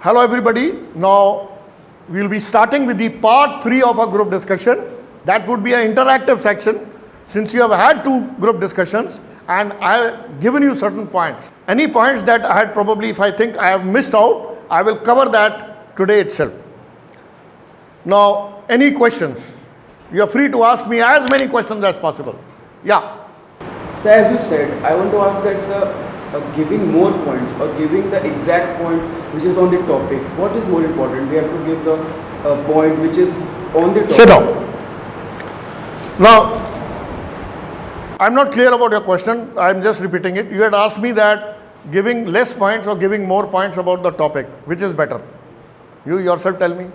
Hello everybody. Now we will be starting with the part 3 of our group discussion. That would be an interactive section since you have had 2 group discussions and I have given you certain points. Any points that I had probably, if I think I have missed out, I will cover that today itself. Now, any questions? You are free to ask me as many questions as possible. Yeah. So as you said, I want to ask that, sir, giving more points or giving the exact point which is on the topic, what is more important? We have to give the point which is on the topic. Sit down. Now, I'm not clear about your question. I'm just repeating it. You had asked me that giving less points or giving more points about the topic, which is better? You yourself tell me.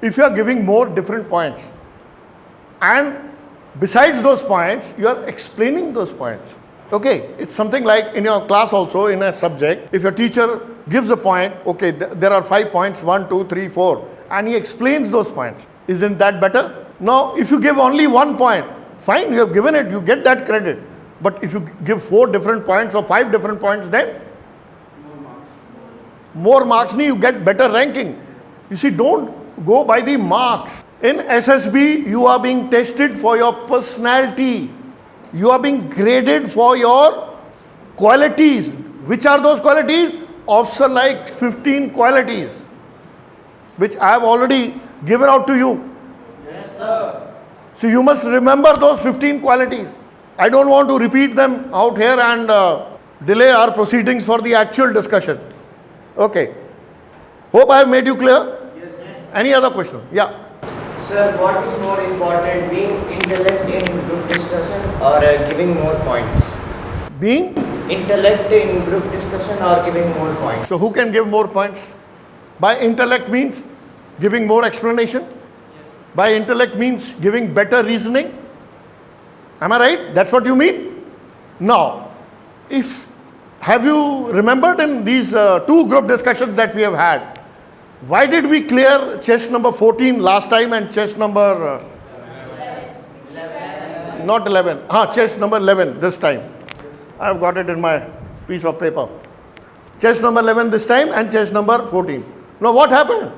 If you are giving more different points and besides those points, you are explaining those points. Okay, it's something like in your class also in a subject, if your teacher gives a point, okay, there are 5 points, 1, 2, 3, 4, and he explains those points. Isn't that better? Now, if you give only 1 point, fine, you have given it, you get that credit. But if you give 4 different points or 5 different points, then more marks, you get better ranking. You see, don't go by the marks. In SSB, you are being tested for your personality. You are being graded for your qualities. Which are those qualities? Officer-like 15 qualities, which I have already given out to you. Yes, sir. So you must remember those 15 qualities. I don't want to repeat them out here and delay our proceedings for the actual discussion. Okay. Hope I have made you clear. Yes. Any other question? Yeah. Sir, what is more important, being intellect in group discussion or giving more points? Being? Intellect in group discussion or giving more points? So who can give more points? By intellect means giving more explanation. By intellect means giving better reasoning. Am I right? That's what you mean? Now, have you remembered in these 2 group discussions that we have had, why did we clear chest number 14 last time and chest number 11. Not 11. Chest number 11 this time. I have got it in my piece of paper. Chest number 11 this time and chest number 14. Now what happened?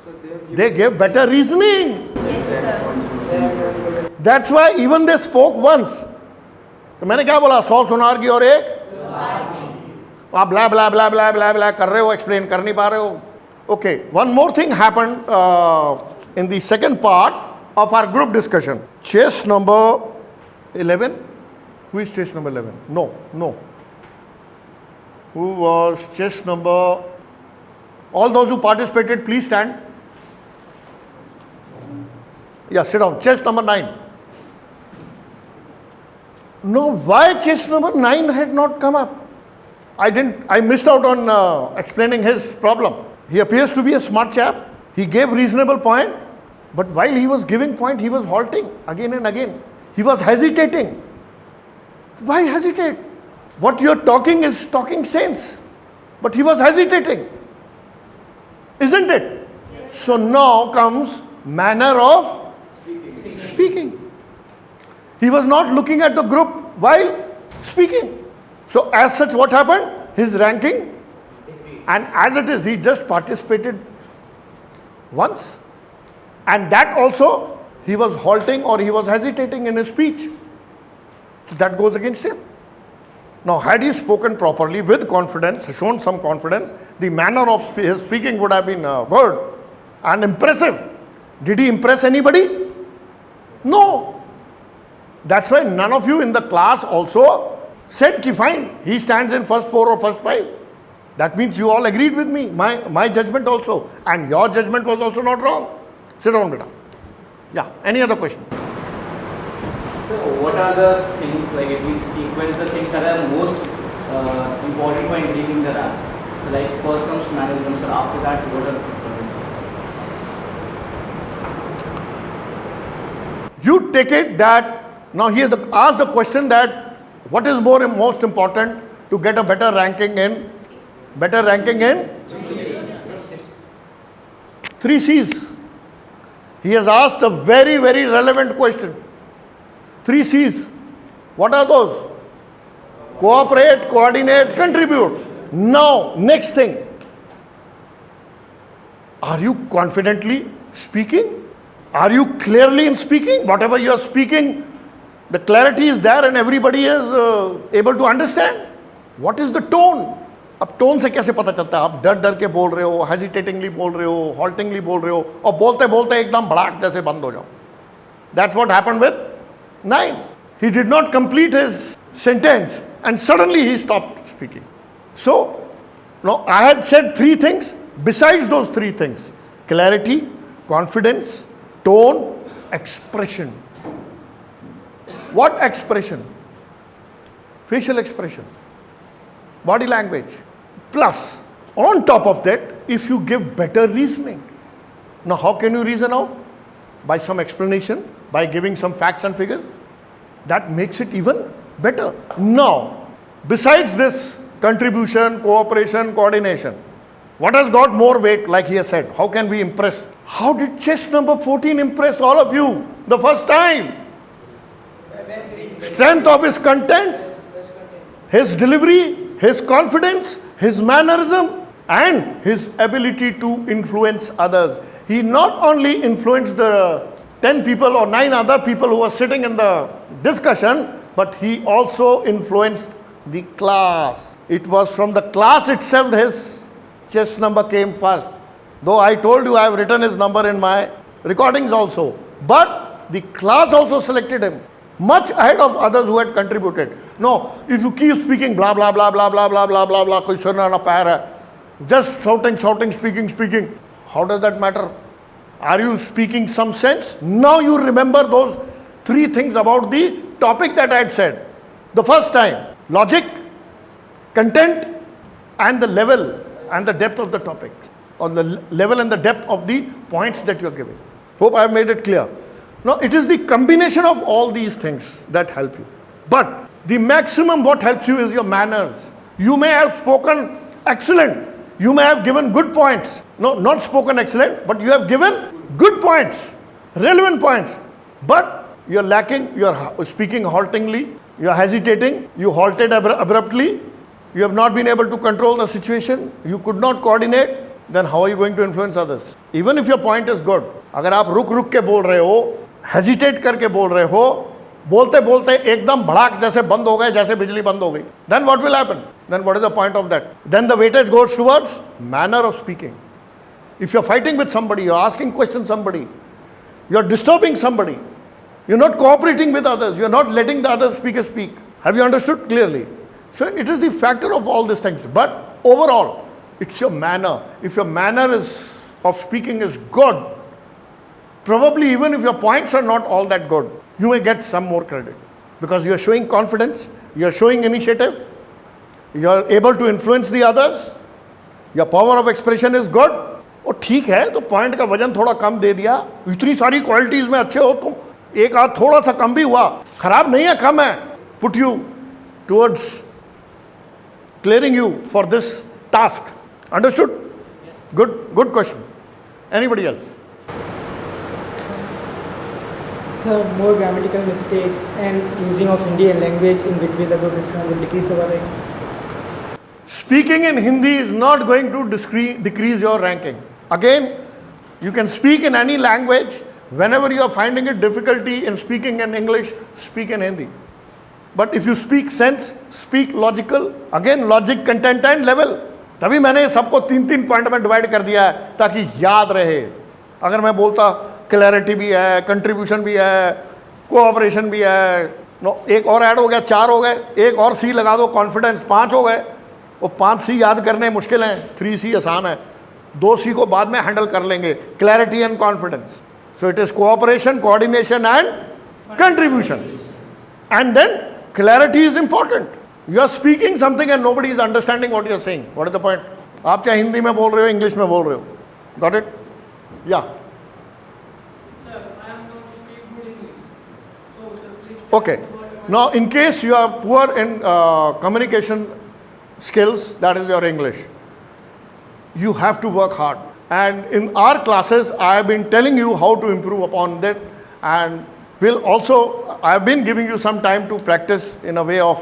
So they gave better reasoning. Yes, sir. That's why even they spoke once. तो मैंने क्या बोला 100 सुनार की और एक आप ब्ला ब्ला ब्ला ब्ला ब्ला ब्ला कर रहे हो, एक्सप्लेन कर नहीं पा रहे हो. Okay, one more thing happened in the second part of our group discussion. Chest number 11. Who is chest number 11? No. Who was chest number? All those who participated, please stand. Yeah, sit down. Chest number 9. No, why chest number 9 had not come up? I missed out on explaining his problem. He appears to be a smart chap. He gave reasonable point, but while he was giving point, he was halting again and again. He was hesitating. Why hesitate? What you are talking is talking sense, but he was hesitating. Isn't it? Yes. So now comes manner of speaking. He was not looking at the group while speaking. So as such, what happened? His ranking, and as it is, he just participated once. And that also, he was halting or he was hesitating in his speech. So that goes against him. Now, had he spoken properly with confidence, shown some confidence, the manner of his speaking would have been good and impressive. Did he impress anybody? No. That's why none of you in the class also said, ki fine, he stands in first 4 or first 5. That means you all agreed with me, my judgment also. And your judgment was also not wrong. Sit down, beta. Yeah, any other question? So what are the things, like if we sequence the things that are most important for increasing the rank? Like first comes management, so after that what are You take it that, now here ask the question that what is most important to get a better ranking in 3 C's. He has asked a very, very relevant question. 3 C's. What are those? Cooperate, coordinate, contribute. Now, next thing. Are you confidently speaking? Are you clearly in speaking? Whatever you are speaking, the clarity is there and everybody is able to understand. What is the tone? अब tone से कैसे पता चलता है आप डर डर के बोल रहे हो, हेजिटेटिंगली बोल रहे हो, हॉल्टिंगली बोल रहे हो और बोलते बोलते एकदम भड़ाक जैसे बंद हो जाओ. That's what happened with 9. He did not complete his sentence and suddenly he stopped speaking. So, now I had said 3 things. Besides those 3 things, clarity, confidence, tone, expression. What expression? Facial expression, body language. Plus, on top of that, if you give better reasoning. Now, how can you reason out? By some explanation, by giving some facts and figures. That makes it even better. Now, besides this contribution, cooperation, coordination, what has got more weight, like he has said? How can we impress? How did chest number 14 impress all of you the first time? Strength of his content, his delivery, his confidence, his mannerism, and his ability to influence others. He not only influenced the 10 people or 9 other people who were sitting in the discussion, but he also influenced the class. It was from the class itself his chest number came first. Though I told you I have written his number in my recordings also. But the class also selected him much ahead of others who had contributed. No, if you keep speaking blah blah blah blah blah blah blah blah blah, koi surna na pa raha hai, just shouting, speaking, how does that matter? Are you speaking some sense? Now you remember those 3 things about the topic that I had said. The first time, logic, content, and the level and the depth of the topic, or the level and the depth of the points that you are giving. Hope I have made it clear. Now, it is the combination of all these things that help you. But the maximum what helps you is your manners. You may have spoken excellent. You may have given good points. No, not spoken excellent, but you have given good points, relevant points. But you are lacking, you are speaking haltingly, you are hesitating, you halted abruptly, you have not been able to control the situation, you could not coordinate, then how are you going to influence others? Even if your point is good, अगर आप रुक के बोल रहे हो, hesitate करके बोल रहे हो, बोलते बोलते एकदम भड़ाक जैसे बंद हो गए, जैसे बिजली बंद हो गई, then what will happen? Then what is the point of that? Then the weightage goes towards manner of speaking. If you are fighting with somebody, you are asking questions somebody, you are disturbing somebody, you are not cooperating with others, you are not letting the other speaker speak. Have you understood clearly? So it is the factor of all these things. But overall, it's your manner. If your manner of speaking is good, probably even if your points are not all that good, you may get some more credit. Because you are showing confidence, you are showing initiative, you are able to influence the others, your power of expression is good. और ठीक है तो point का वजन थोड़ा कम दे दिया, इतनी सारी क्वालिटीज में अच्छे हो तुम, एक आध थोड़ा सा कम भी हुआ, खराब नहीं है, कम है, put you towards clearing you for this task. Understood? Yes. Good question. Anybody else? Sir, more grammatical mistakes and using of Indian language in between the group discussion will decrease our rank. Speaking in Hindi is not going to decrease your ranking. Again, you can speak in any language. Whenever you are finding it difficulty in speaking in English, speak in Hindi. But if you speak sense, speak logical, again logic, content and level. तभी मैंने सबको 3 point में divide कर दिया है ताकि याद रहे. अगर मैं बोलता क्लैरिटी भी है, कंट्रीब्यूशन भी है, कोऑपरेशन भी है, नो एक और ऐड हो गया, 4 हो गए, एक और सी लगा दो, कॉन्फिडेंस 5 हो गए. वो 5 सी याद करने मुश्किल हैं, 3 सी आसान है, 2 सी को बाद में हैंडल कर लेंगे. Clarity and confidence. So it is cooperation, coordination and contribution. And then clarity is important. You are speaking something and nobody is understanding what you are saying. What is the point? आप चाहे हिंदी में बोल रहे हो, English में बोल रहे हो. Got it? Yeah. Sir, I am not speaking good English. So, sir, please. Okay. Now, in case you are poor in communication skills, that is your English, you have to work hard. And in our classes, I have been telling you how to improve upon that, and I have been giving you some time to practice in a way of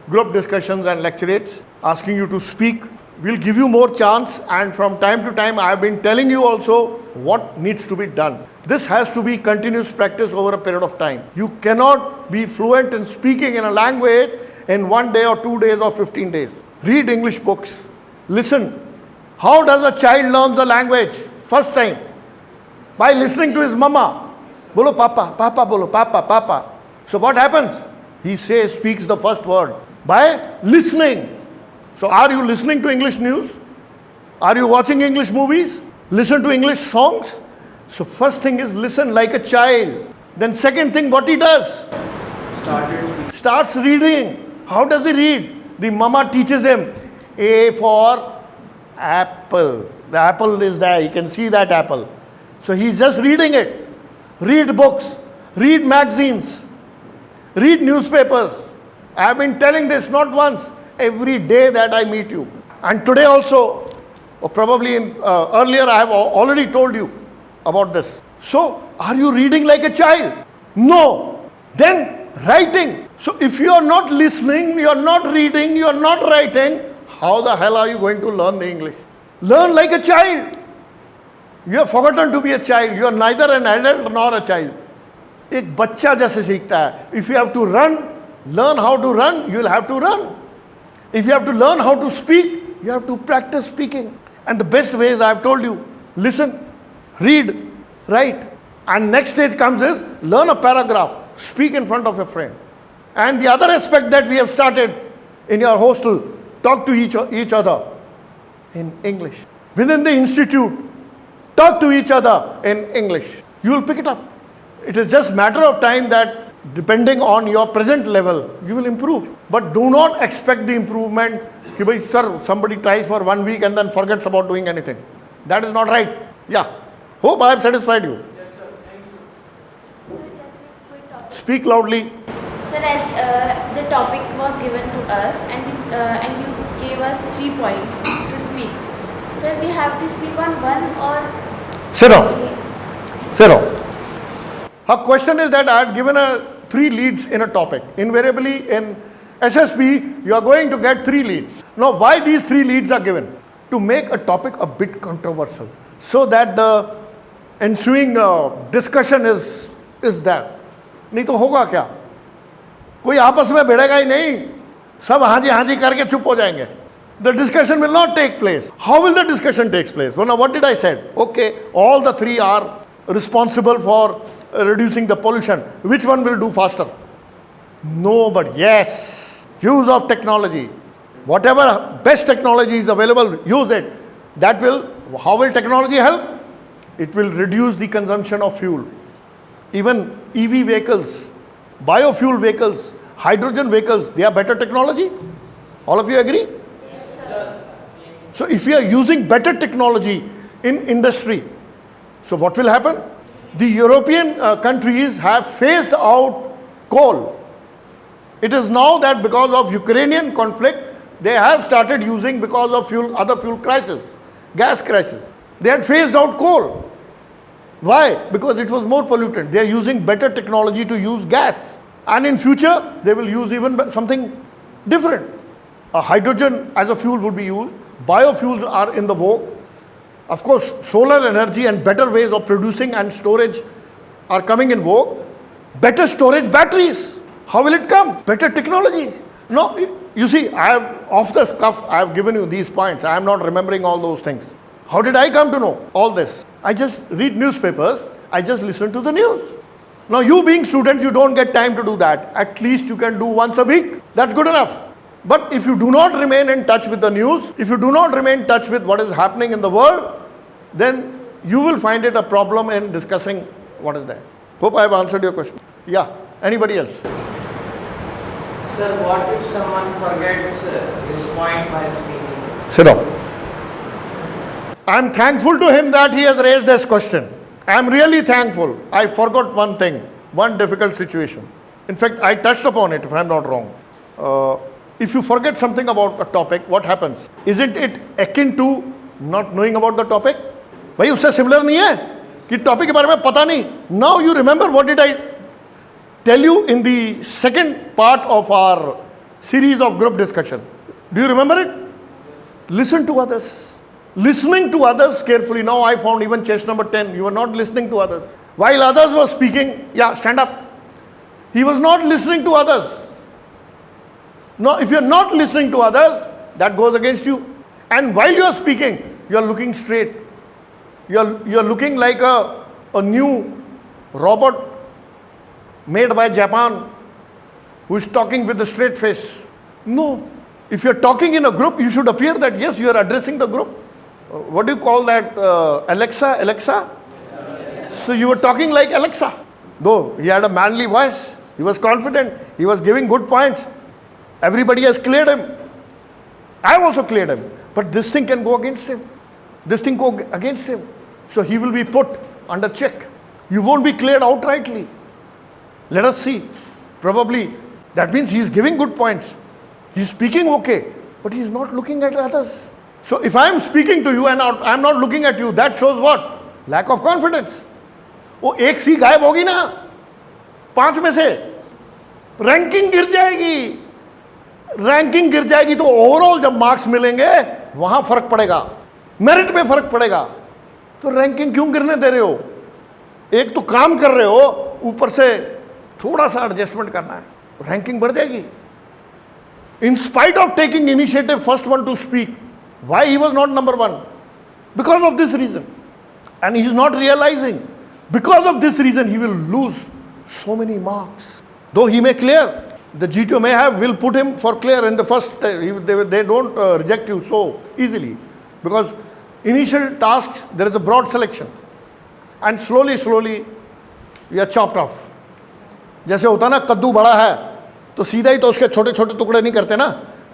group discussions and lecturates, asking you to speak We'll give you more chance, and from time to time I have been telling you also what needs to be done. This has to be continuous practice over a period of time. You cannot be fluent in speaking in a language in 1 day or 2 days or 15 days. Read English books. Listen. How does a child learn the language? First time. By listening to his mama. Bolo papa, papa, bolo papa, papa. So what happens? He speaks the first word by listening. So are you listening to English news? Are you watching English movies? Listen to English songs? So first thing is listen like a child. Then second thing, what he does? Starts reading. How does he read? The mama teaches him. A for apple. The apple is there. You can see that apple. So he's just reading it. Read books. Read magazines. Read newspapers. I have been telling this not once. Every day that I meet you. And today also, or probably earlier I have already told you about this. So, are you reading like a child? No. Then writing. So if you are not listening, you are not reading, you are not writing, how the hell are you going to learn the English? Learn like a child. You have forgotten to be a child. You are neither an adult nor a child. एक बच्चा जैसे सीखता है. If you have to run, learn how to run, you will have to run. If you have to learn how to speak, you have to practice speaking. And the best way is I have told you, listen, read, write. And next stage comes is learn a paragraph, speak in front of a friend. And the other aspect that we have started in your hostel, talk to each other in English. Within the institute, talk to each other in English. You will pick it up. It is just matter of time that depending on your present level, you will improve. But do not expect the improvement. Sir, somebody tries for 1 week and then forgets about doing anything. That is not right. Yeah. Hope I have satisfied you. Yes, sir. Thank you. Sir, just a quick topic. Speak loudly. Sir, as the topic was given to us and you gave us 3 points to speak. Sir, we have to speak on one or... Sit down. Sit down. Her question is that I had given her 3 leads in a topic. Invariably in SSB, you are going to get 3 leads. Now, why these 3 leads are given? To make a topic a bit controversial, so that the ensuing discussion is there. नहीं तो होगा क्या? कोई आपस में भिड़ेगा ही नहीं. सब हाँ जी करके चुप हो जाएंगे. The discussion will not take place. How will the discussion take place? Well, now what did I say? Okay, all the 3 are responsible for reducing the pollution. Which one will do faster? Nobody. Yes. Use of technology. Whatever best technology is available, use it. That will, how will technology help? It will reduce the consumption of fuel. Even EV vehicles, biofuel vehicles, hydrogen vehicles, they are better technology. All of you agree? Yes, sir. So if we are using better technology in industry, so what will happen? The European countries have phased out coal. It is now that because of Ukrainian conflict, they have started using, because of other fuel crisis, gas crisis. They had phased out coal. Why? Because it was more pollutant. They are using better technology to use gas. And in future, they will use even something different. Hydrogen as a fuel would be used. Biofuels are in the vogue. Of course, solar energy and better ways of producing and storage are coming in vogue. Better storage batteries. How will it come? Better technology. No, you see, I have, off the cuff, I have given you these points. I am not remembering all those things. How did I come to know all this? I just read newspapers. I just listen to the news. Now, you being students, you don't get time to do that. At least you can do once a week. That's good enough. But if you do not remain in touch with the news, if you do not remain in touch with what is happening in the world, then you will find it a problem in discussing what is there. Hope I have answered your question. Yeah. Anybody else? Sir, what if someone forgets his point while speaking? Sit down. I am thankful to him that he has raised this question. I am really thankful. I forgot one thing, one difficult situation. In fact, I touched upon it, if I am not wrong. If you forget something about a topic, what happens? Isn't it akin to not knowing about the topic? भाई उससे similar नहीं है कि topic के बारे में पता नहीं. Now you remember what did I tell you in the second part of our series of group discussion? Do you remember it? Listen to others. Listening to others carefully. Now I found even chest number 10, you were not listening to others. While others were speaking, yeah, stand up. He was not listening to others. Now, if you're not listening to others, that goes against you. And while you're speaking, you're looking straight. You're looking like a new robot made by Japan who is talking with a straight face. No. If you're talking in a group, you should appear that, yes, you are addressing the group. What do you call that? Alexa? Alexa? Yes. So you were talking like Alexa. Though he had a manly voice, he was confident, he was giving good points. Everybody has cleared him. I have also cleared him. But this thing can go against him. This thing go against him. So he will be put under check. You won't be cleared outrightly. Let us see. Probably that means he is giving good points. He is speaking okay, but he is not looking at others. So if I am speaking to you and I am not looking at you, that shows what? Lack of confidence. वो एक सी गायब होगी ना 5 में से, ranking गिर जाएगी. Ranking गिर जाएगी तो ओवरऑल जब मार्क्स मिलेंगे वहां फर्क पड़ेगा, मेरिट में फर्क पड़ेगा. तो रैंकिंग क्यों गिरने दे रहे हो? एक तो काम कर रहे हो, ऊपर से थोड़ा सा एडजस्टमेंट करना है, रैंकिंग बढ़ जाएगी. In spite of taking initiative, first one to speak, why he was not number 1? Because of this reason. And he is not realizing, because of this reason he will lose so many marks. Though he may clear, the GTO will put him for clear in the first, they don't reject you so easily. Because initial tasks, there is a broad selection. And slowly, you are chopped off. जैसे होता ना कद्दू बड़ा है तो सीधा ही तो उसके छोटे छोटे टुकड़े नहीं करते ना,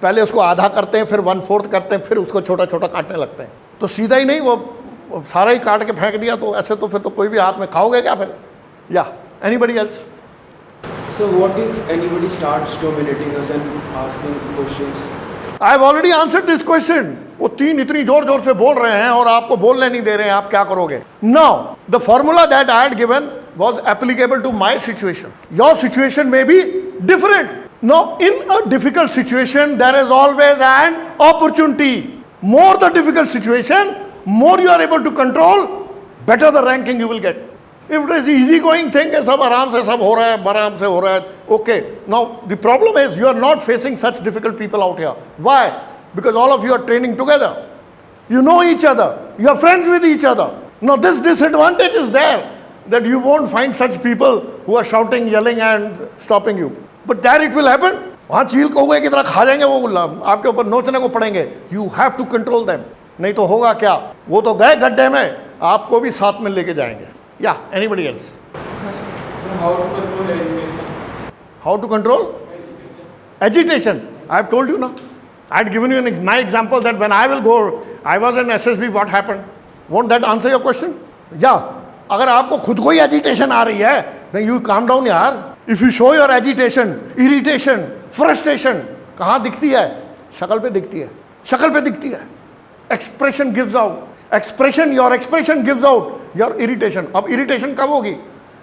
पहले उसको आधा करते हैं, फिर 1/4 करते हैं, फिर उसको छोटा छोटा काटने लगते हैं. तो सीधा ही नहीं, वो सारा ही काट के फेंक दिया तो ऐसे तो फिर तो कोई भी हाथ में खाओगे क्या फिर? या anybody else? So what if anybody starts dominating us and asking questions? I have already answered this question. वो 3 इतनी जोर जोर से बोल रहे हैं और आपको बोलने नहीं दे रहे हैं, आप क्या करोगे? Now, the formula that I had given was applicable to my situation. Your situation may be different. Now, in a difficult situation, there is always an opportunity. More the difficult situation, more you are able to control, better the ranking you will get. If it is easy going thing, सब आराम से सब हो रहा है, आराम से हो रहा है, okay. Now, the problem is you are not facing such difficult people out here. Why? Because all of you are training together. You know each other. You are friends with each other. Now, this disadvantage is there, that you won't find such people who are shouting, yelling and stopping you. But there it will happen. वहाँ चील कौवे की तरह खा जाएंगे, वो आपके ऊपर नोचने को पड़ेंगे. You have to control them. नहीं तो होगा क्या? वो तो गए गड्ढे में, आपको भी साथ में लेके जाएंगे. Yeah, anybody else? So how to control agitation? How to control? Agitation. I have told you now. I had given you my example that when I will go, I was in SSB, what happened? Won't that answer your question? Yeah. अगर आपको खुद को ही agitation आ रही है, then you calm down यार. If you show your agitation, irritation, frustration, कहाँ दिखती है? शक्ल पे दिखती है. शक्ल पे दिखती है. Expression gives out. Your expression gives out your irritation. अब irritation कब होगी?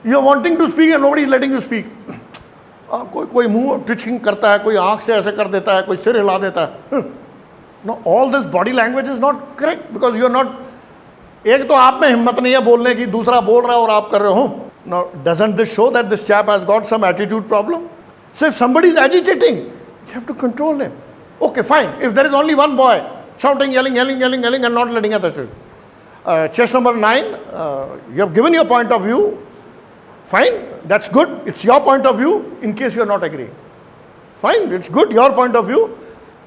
You are wanting to speak and nobody is letting you speak. कोई मुंह twitching करता है, कोई आँख से ऐसे कर देता है, कोई सिर हिला देता है. No, all this body language is not correct because you are not. एक तो आप में हिम्मत नहीं है बोलने की, दूसरा बोल रहा है और आप कर रहे हो. Now, doesn't this show that this chap has got some attitude problem? So if somebody is agitating, you have to control him. Okay, fine. If there is only one boy shouting, yelling and not letting others do. Chess number 9, you have given your point of view. Fine, that's good. It's your point of view in case you are not agreeing. Fine, it's good, your point of view.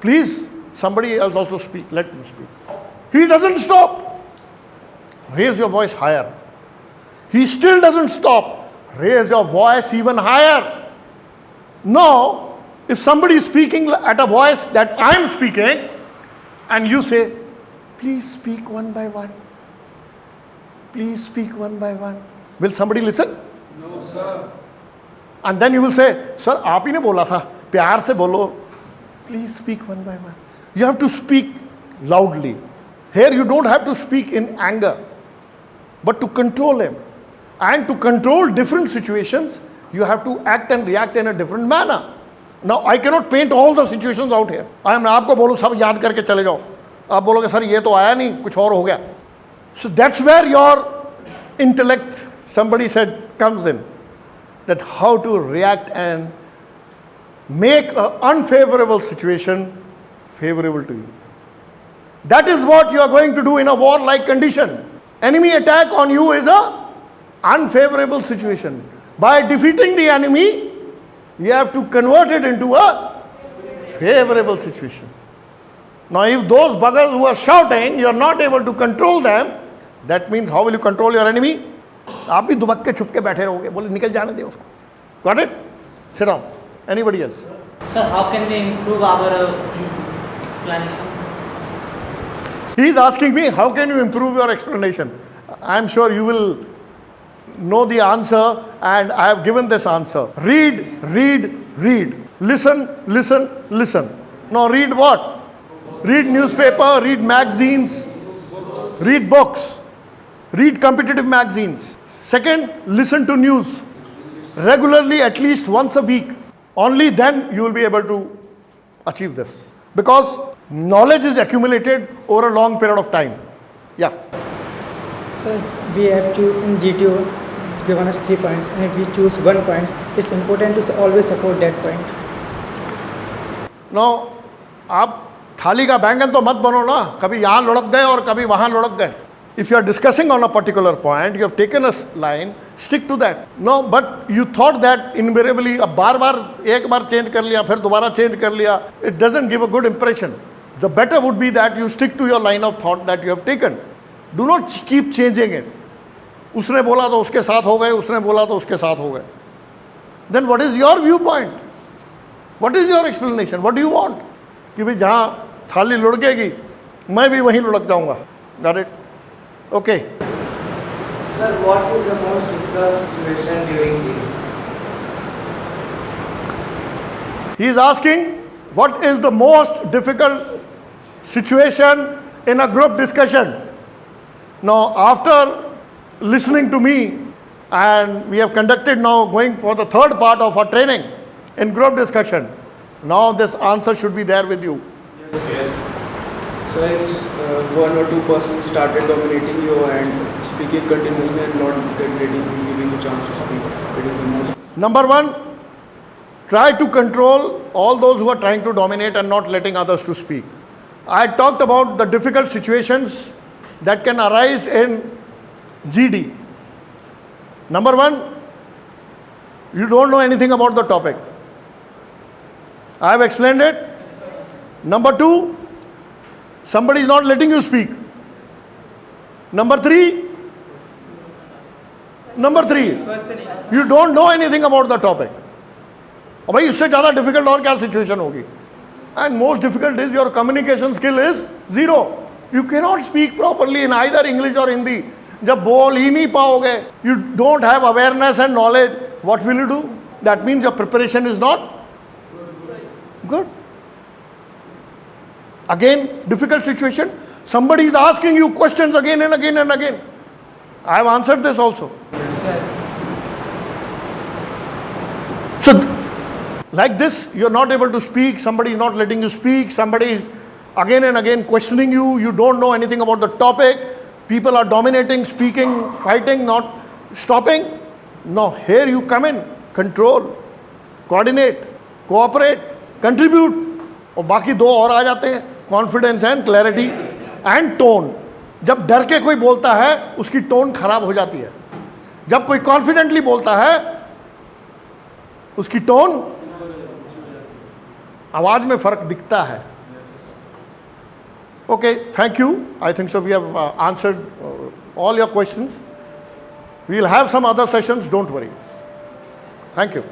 Please, somebody else also speak. Let him speak. He doesn't stop. Raise your voice higher. He still doesn't stop. Raise your voice even higher. Now, if somebody is speaking at a voice that I am speaking, and you say, please speak one by one. Please speak one by one. Will somebody listen? No, sir. And then you will say, sir, आप ही ने बोला था, प्यार से बोलो. Please speak one by one. You have to speak loudly. Here you don't have to speak in anger, but to control him. And to control different situations, you have to act and react in a different manner. Now, I cannot paint all the situations out here. I am आपको बोलूँ सब याद करके चले जाओ. आप बोलोगे sir ये तो आया नहीं, कुछ और हो गया. So that's where your intellect, somebody said, comes in. That how to react and make an unfavorable situation favorable to you. That is what you are going to do in a war-like condition. Enemy attack on you is a unfavorable situation. By defeating the enemy, you have to convert it into a favorable situation. Now if those buggers who are shouting, you are not able to control them, that means how will you control your enemy? आप भी दुबक के छुप के बैठे रहोगे, बोले निकल जाने दे उसको. Got it? Sit down. Anybody else? Sir, how can we improve our explanation? He is asking me, how can you improve your explanation? I am sure you will know the answer, and I have given this answer. Read, read, read. Listen, listen, listen. Now read what? Read newspaper, read magazines, read books, read competitive magazines. Second, listen to news regularly, at least once a week. Only then you will be able to achieve this. Because knowledge is accumulated over a long period of time. Yeah. Sir, we have to, in GTO, given us 3 points, and if we choose 1 point, it's important to always support that point. Now, आप थाली का बैंगन तो मत बनो ना, कभी यहाँ लुढ़क गए और कभी वहाँ लुढ़क गए. If you are discussing on a particular point, you have taken a line, stick to that. No, but you thought that invariably, अब बार-बार एक बार change कर लिया, फिर दोबारा change कर लिया, it doesn't give a good impression. The better would be that you stick to your line of thought that you have taken. Do not keep changing it. उसने बोला तो उसके साथ हो गए, उसने बोला तो उसके साथ हो गए. Then what is your viewpoint? What is your explanation? What do you want? कि भाई जहाँ थाली लुढ़केगी, मैं भी वहीं लुढ़क जाऊँगा. Got it? Okay. Sir, what is the most difficult situation during the? He is asking, what is the most difficult situation in a group discussion? Now, after listening to me, and we have conducted now going for the third part of our training in group discussion, now this answer should be there with you. So if one or two persons started dominating you and speaking continuously and not giving you chance to speak, it is the most. Number one, try to control all those who are trying to dominate and not letting others to speak. I talked about the difficult situations that can arise in GD. Number one, you don't know anything about the topic. I have explained it. Number two, somebody is not letting you speak. Number three, you don't know anything about the topic. और भाई इससे ज़्यादा difficult और क्या situation होगी? And most difficult is your communication skill is zero. You cannot speak properly in either English or Hindi. जब बोल ही नहीं पाओगे, you don't have awareness and knowledge, what will you do? That means your preparation is not good. Again, difficult situation. Somebody is asking you questions again and again and again. I have answered this also. So, like this, you are not able to speak, somebody is not letting you speak, somebody is again and again questioning you, you don't know anything about the topic, people are dominating, speaking, fighting, not stopping. No, here you come in, control, coordinate, cooperate, contribute. और बाकी दो और आ जाते हैं, confidence and clarity and tone. जब डर के कोई बोलता है उसकी टोन खराब हो जाती है. जब कोई कॉन्फिडेंटली बोलता है उसकी टोन, आवाज में फर्क दिखता है. Okay, thank you. I think so we have answered all your questions. We will have some other sessions, don't worry. Thank you.